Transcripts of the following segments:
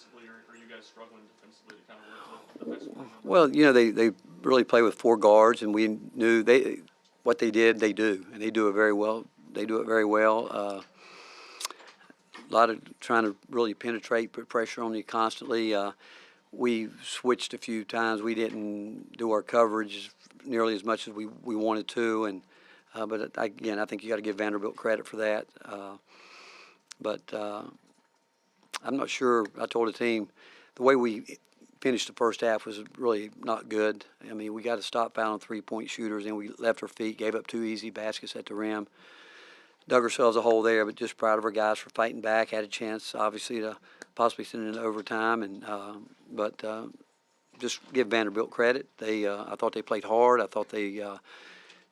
defensively, or are you guys struggling defensively to kind of work the defensive plan? Well, they really play with 4 guards, and we knew what they did, they do, and they do it very well. They do it very well. A lot of trying to really penetrate, put pressure on you constantly. We switched a few times. We didn't do our coverage nearly as much as we wanted to, and but again, I think you got to give Vanderbilt credit for that. But I'm not sure. I told the team the way we finished the first half was really not good. I mean, we got to stop fouling 3-point shooters, and we left our feet, gave up 2 easy baskets at the rim. Dug ourselves a hole there, but just proud of our guys for fighting back. Had a chance, obviously, to possibly send it in overtime, and but just give Vanderbilt credit. I thought they played hard. I thought they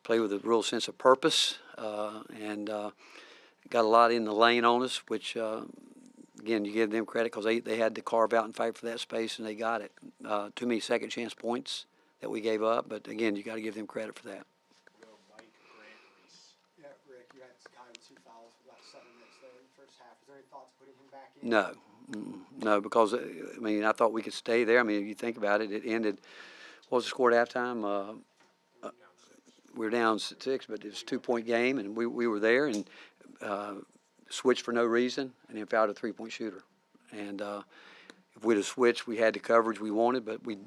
played with a real sense of purpose, and got a lot in the lane on us, which again, you give them credit because they had to carve out and fight for that space, and they got it. Too many second chance points that we gave up, but again, you got to give them credit for that. Rick, you had kind of 2 fouls for about 7 minutes there in the first half. Is there any thoughts putting him back in? No. No, because, I mean, I thought we could stay there. I mean, if you think about it, it ended, what was the score at halftime? We were down 6, but it was a 2-point game, and we were there and switched for no reason and then fouled a 3-point shooter. And if we'd have switched, we had the coverage we wanted, but we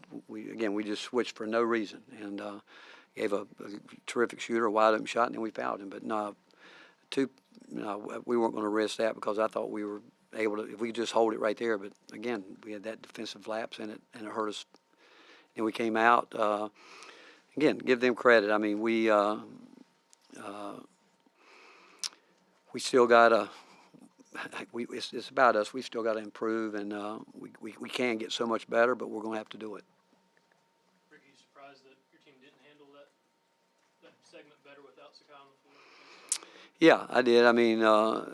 just switched for no reason and gave a terrific shooter a wide open shot, and then we fouled him. But no, we weren't going to risk that because I thought we were able to, if we could just hold it right there. But again, we had that defensive lapse in it, and it hurt us. And we came out. Again, give them credit. I mean, we still got to. It's about us. We still got to improve, and we can get so much better, but we're going to have to do it. Rick, are you surprised that your team didn't handle that segment better without Sakai on the floor? Yeah, I did. I mean,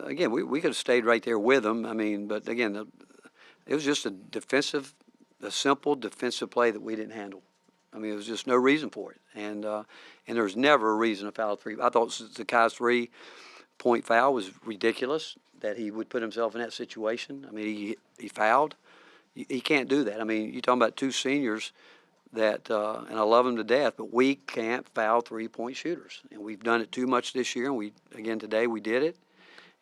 again, we could have stayed right there with them. I mean, but again, it was just a simple defensive play that we didn't handle. I mean, there was just no reason for it, and there's never a reason to foul 3. I thought Sakai's 3-point foul was ridiculous that he would put himself in that situation. I mean, he fouled. He can't do that. I mean, you're talking about 2 seniors that, and I love them to death, but we can't foul 3-point shooters, and we've done it too much this year. And today we did it,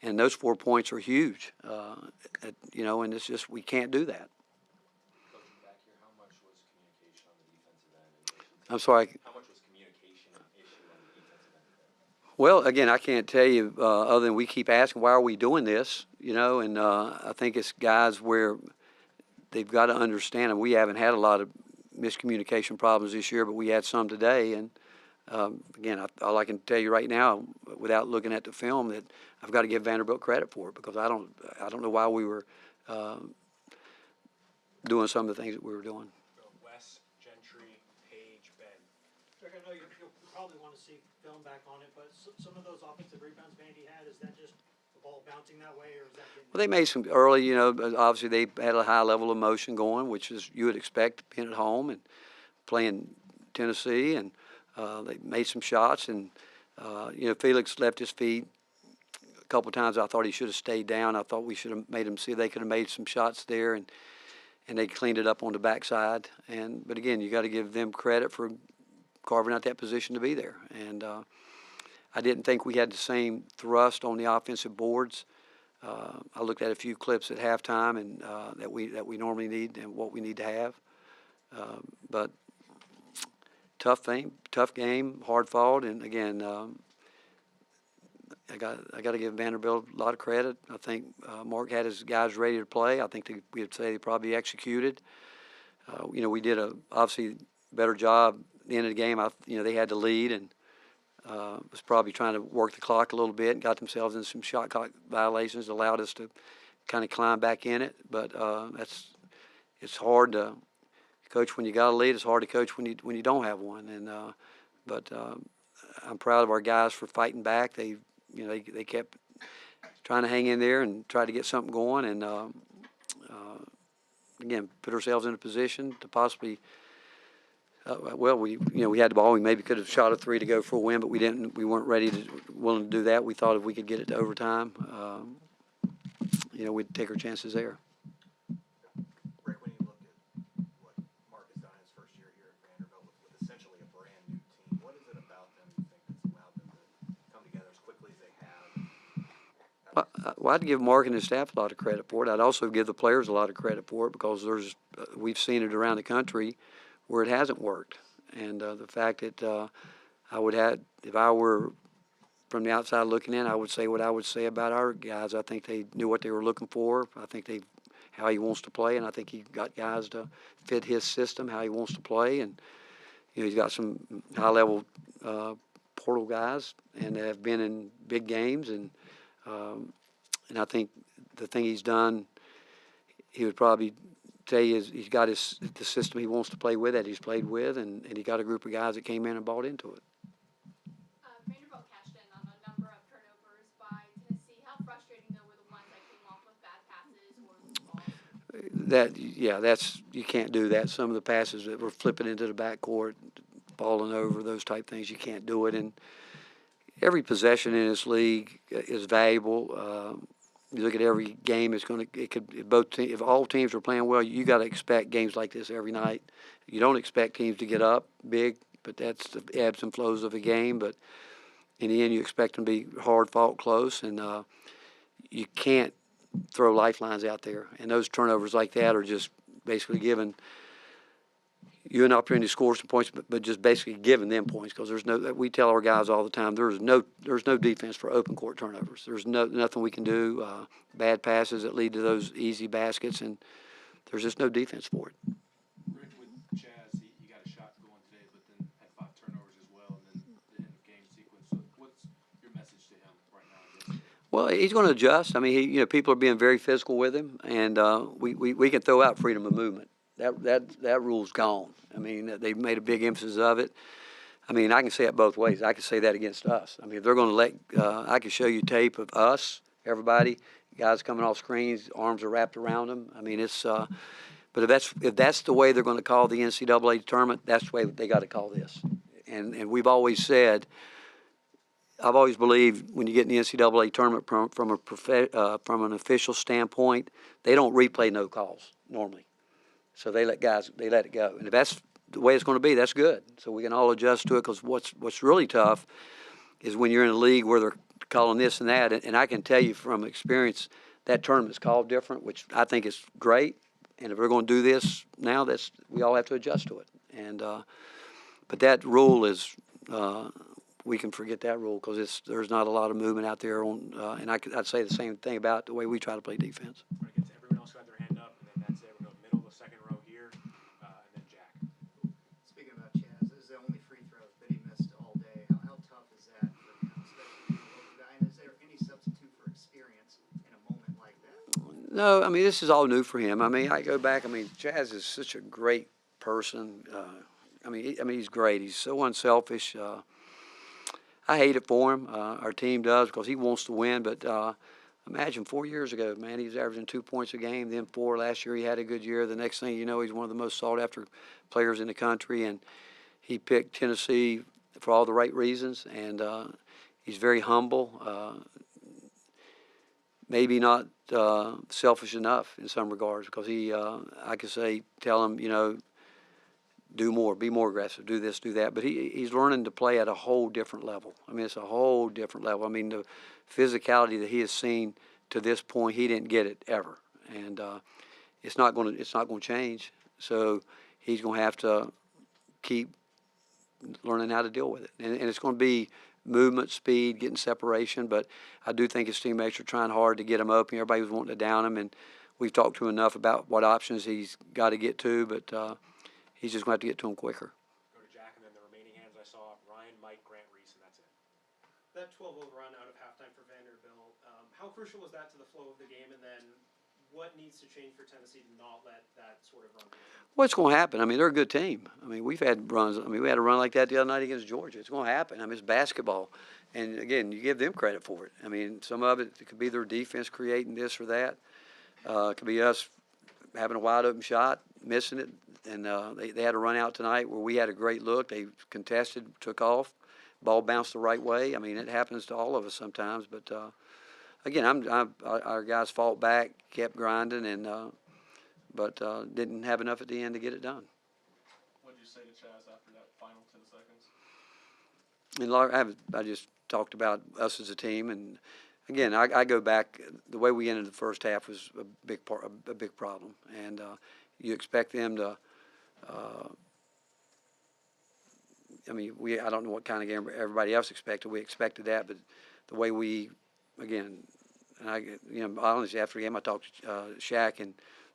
and those 4 points are huge. And it's just we can't do that. I'm sorry. How much was communication an issue on the defensive end? Well, again, I can't tell you other than we keep asking, why are we doing this? And I think it's guys where they've got to understand, and we haven't had a lot of miscommunication problems this year, but we had some today. And again, all I can tell you right now, without looking at the film, that I've got to give Vanderbilt credit for it because I don't know why we were doing some of the things that we were doing. Rick, I know you'll probably want to see film back on it, but some of those offensive rebounds Vandy had, is that just the ball bouncing that way, or is that? Well, they made some early, obviously they had a high level of motion going, which is you would expect being at home and playing Tennessee, and they made some shots, and Felix left his feet a couple of times. I thought he should have stayed down. I thought we should have made him see they could have made some shots there, and they cleaned it up on the backside. But again, you got to give them credit for carving out that position to be there. And I didn't think we had the same thrust on the offensive boards. I looked at a few clips at halftime and that we normally need and what we need to have. But tough game, hard fought, and again, I got to give Vanderbilt a lot of credit. I think Mark had his guys ready to play. I think we'd say they probably executed. We did obviously better job. At the end of the game, they had the lead and was probably trying to work the clock a little bit and got themselves in some shot clock violations, allowed us to kind of climb back in it. But it's hard to coach when you got a lead. It's hard to coach when you don't have one. And but I'm proud of our guys for fighting back. They kept trying to hang in there and try to get something going, and again put ourselves in a position to possibly. We had the ball. We maybe could have shot a 3 to go for a win, but we didn't. We weren't willing to do that. We thought if we could get it to overtime, we'd take our chances there. Well, I'd give Mark and his staff a lot of credit for it. I'd also give the players a lot of credit for it because we've seen it around the country where it hasn't worked. And the fact that if I were from the outside looking in, I would say what I would say about our guys. I think they knew what they were looking for. I think how he wants to play, and I think he got guys to fit his system, how he wants to play. And he's got some high-level portal guys and have been in big games, and I think the thing he's done, he would probably tell you, is he's got the system he wants to play with that he's played with, and he got a group of guys that came in and bought into it. Vanderbilt cashed in on a number of turnovers by Tennessee. How frustrating though were the ones that came off of bad passes or loose balls? You can't do that. Some of the passes that were flipping into the backcourt, falling over, those type things, you can't do it. And every possession in this league is valuable. You look at every game; if all teams are playing well, you got to expect games like this every night. You don't expect teams to get up big, but that's the ebbs and flows of a game. But in the end, you expect them to be hard fought, close, and you can't throw lifelines out there. And those turnovers like that are just basically giving you an opportunity to score some points, but just basically giving them points, because we tell our guys all the time, there's no defense for open court turnovers. There's nothing we can do. Bad passes that lead to those easy baskets, and there's just no defense for it. Rick, with Chaz, he got a shot going today, but then had 5 turnovers as well, and then the end of game sequence. So what's your message to him right now? Well, he's going to adjust. I mean, people are being very physical with him, and we can throw out freedom of movement. That rule's gone. I mean, they've made a big emphasis of it. I mean, I can say it both ways. I can say that against us. I mean, if they're going to I can show you tape of us, everybody, guys coming off screens, arms are wrapped around them. I mean, but if that's the way they're going to call the NCAA tournament, that's the way they got to call this. And we've always said, I've always believed when you get in the NCAA tournament from an official standpoint, they don't replay no calls normally. So they let it go. And if that's the way it's going to be, that's good. So we can all adjust to it, because what's really tough is when you're in a league where they're calling this and that. And I can tell you from experience, that tournament's called different, which I think is great. And if we're going to do this now, we all have to adjust to it. And but that rule is we can forget that rule, because there's not a lot of movement out there. And I'd say the same thing about the way we try to play defense. Right, against everyone else who had their hand up, and then that's it. We'll go middle of the second row here, and then Jack. Speaking about Chaz, this is the only free throw that he missed all day. How tough is that for him, especially being a local guy? And is there any substitute for experience in a moment like that? No, I mean, this is all new for him. I mean, I go back. I mean, Chaz is such a great person. I mean, he's great. He's so unselfish. I hate it for him. Our team does, because he wants to win. But imagine 4 years ago, man, he was averaging 2 points a game. Then 4 last year. He had a good year. The next thing you know, he's one of the most sought-after players in the country. And he picked Tennessee for all the right reasons. And he's very humble. Maybe not selfish enough in some regards, because I could say, tell him, do more, be more aggressive, do this, do that. But he's learning to play at a whole different level. I mean, it's a whole different level. I mean, the physicality that he has seen to this point, he didn't get it ever, and it's not going to change. So he's going to have to keep learning how to deal with it, and it's going to be movement, speed, getting separation. But I do think his teammates are trying hard to get him open. Everybody was wanting to down him, and we've talked to him enough about what options he's got to get to, but. He's just going to have to get to him quicker. Go to Jack, and then the remaining hands I saw, Ryan, Mike, Grant, Reese, and that's it. That 12-0 run out of halftime for Vanderbilt, how crucial was that to the flow of the game? And then what needs to change for Tennessee to not let that sort of run? What's going to happen? I mean, they're a good team. I mean, we've had runs. I mean, we had a run like that the other night against Georgia. It's going to happen. I mean, it's basketball. And, again, you give them credit for it. I mean, some of it could be their defense creating this or that. It could be us having a wide-open shot, missing it. And they had a run out tonight where we had a great look. They contested, took off, ball bounced the right way. I mean, it happens to all of us sometimes. But again, our guys fought back, kept grinding, but didn't have enough at the end to get it done. What did you say to Chaz after that final 10 seconds? And I just talked about us as a team, and again, I go back, the way we ended the first half was a big problem. And you expect them to, I don't know what kind of game everybody else expected. We expected that, but the way we, again, and honestly, after the game, I talked to Shaq and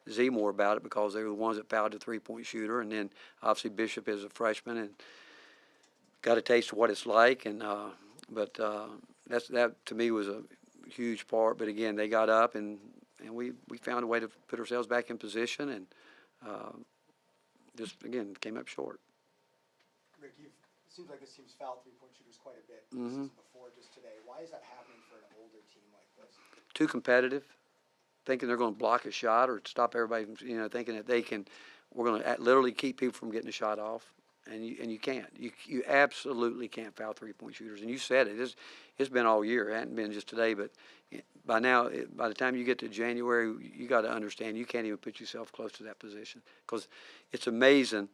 Z more about it because they were the ones that fouled the three-point shooter. And then, obviously, Bishop is a freshman and got a taste of what it's like. And that to me was a huge part. But again, they got up and we found a way to put ourselves back in position and just again came up short. Rick, it seems like this team's fouled three-point shooters quite a bit Mhm. before just today. Why is that happening for an older team like this? Too competitive, thinking they're going to block a shot or stop everybody from thinking that we're going to literally keep people from getting a shot off. And you can't. You absolutely can't foul three-point shooters. And you said it. It's been all year. It hadn't been just today. But by now, by the time you get to January, you got to understand you can't even put yourself close to that position because it's amazing.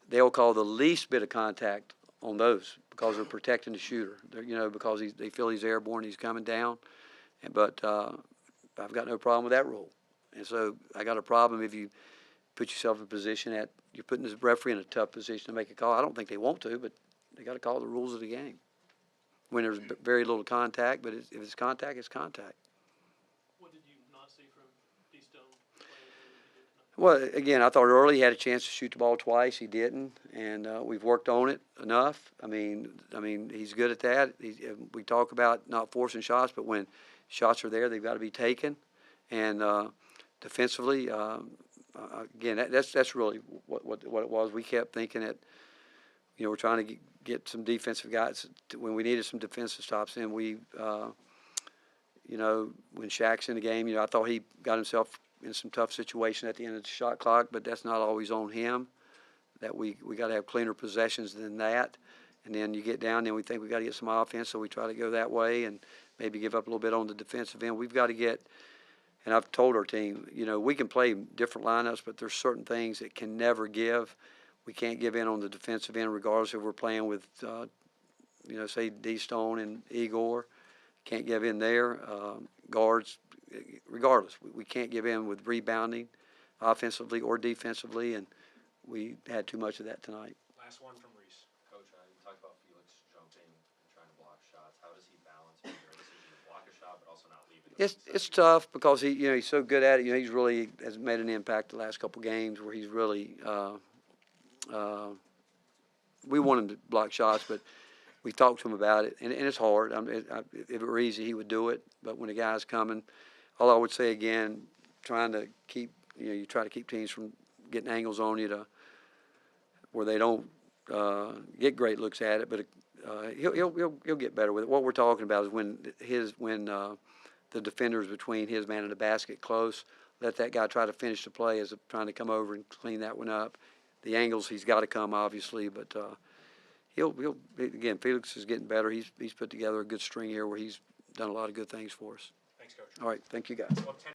They'll call the least bit of contact on those because they're protecting the shooter. Because they feel he's airborne, he's coming down. But I've got no problem with that rule. And so I got a problem if you put yourself in a position that you're putting the referee in a tough position to make a call. I don't think they want to, but they got to call the rules of the game when there's very little contact. But if it's contact, it's contact. What did you not see from D-Stone playing? Well, again, I thought early he had a chance to shoot the ball twice. He didn't, and we've worked on it enough. I mean, he's good at that. We talk about not forcing shots, but when shots are there, they've got to be taken. And defensively, again, that's really what it was. We kept thinking that, we're trying to get some defensive guys when we needed some defensive stops in. We, when Shaq's in the game, I thought he got himself in some tough situation at the end of the shot clock, but that's not always on him. That we got to have cleaner possessions than that. And then you get down, then we think we got to get some offense, so we try to go that way and maybe give up a little bit on the defensive end. We've got to get. And I've told our team, we can play different lineups, but there's certain things that can never give. We can't give in on the defensive end regardless if we're playing with, say D-Stone and Igor. Can't give in there. Guards, regardless. We can't give in with rebounding offensively or defensively, and we had too much of that tonight. Last one from Reese. Coach, you talked about Felix jumping and trying to block shots. How does he balance making a decision to block a shot but also not leaving it? It's tough because he's so good at it. He's really has made an impact the last couple games where he's really we want him to block shots, but we talked to him about it, and it's hard. If it were easy, he would do it. But when the guy's coming, all I would say again, trying to keep you try to keep teams from getting angles on you to where they don't get great looks at it, but he'll get better with it. What we're talking about is when the defenders between his man and the basket close, let that guy try to finish the play as trying to come over and clean that one up. The angles he's got to come obviously, but he'll again. Felix is getting better. He's put together a good string here where he's done a lot of good things for us. Thanks, Coach. All right, thank you guys. Well,